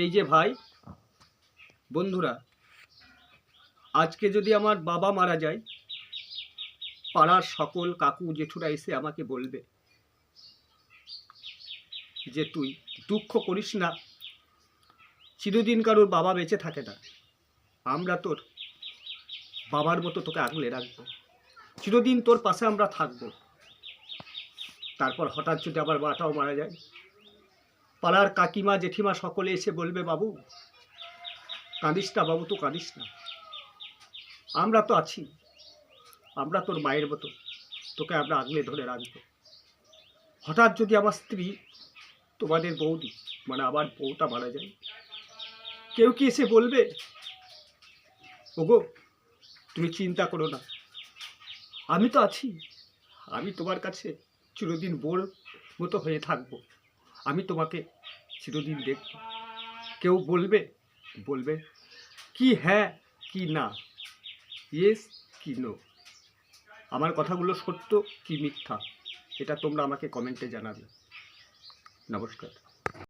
এই যে ভাই বন্ধুরা, আজকে যদি আমার বাবা মারা যায়, পাড়ার সকল কাকু জেঠুরা এসে আমাকে বলবে যে তুই দুঃখ করিস না, চিরদিন কারোর বাবা বেঁচে থাকে না, আমরা তোর বাবার মতো তোকে আগলে রাখবো, চিরদিন তোর পাশে আমরা থাকবো। তারপর হঠাৎ যদি আবার বাটাও মারা যায়, পাড়ার কাকিমা জেঠিমা সকলে এসে বলবে বাবু কাঁদিস না, বাবু তো কাঁদিস না, আমরা তো আছি, আমরা তোর মায়ের মতো তোকে আমরা আগলে ধরে রাখবো। হঠাৎ যদি আমার স্ত্রী, তোমাদের বৌদি মানে আমার বউটা মারা যায়, কেউ কি এসে বলবে ওগো তুমি চিন্তা করো না, আমি তো আছি, আমি তোমার কাছে চিরদিন বোর মতো হয়ে থাকবো, আমি তোমাকে চিরদিন দেখব? কেউ বলবে? বলবে কি হ্যাঁ কি না, ইয়েস কি নো। আমার কথাগুলো সত্য কি মিথ্যা এটা তোমরা আমাকে কমেন্টে জানাবে। নমস্কার।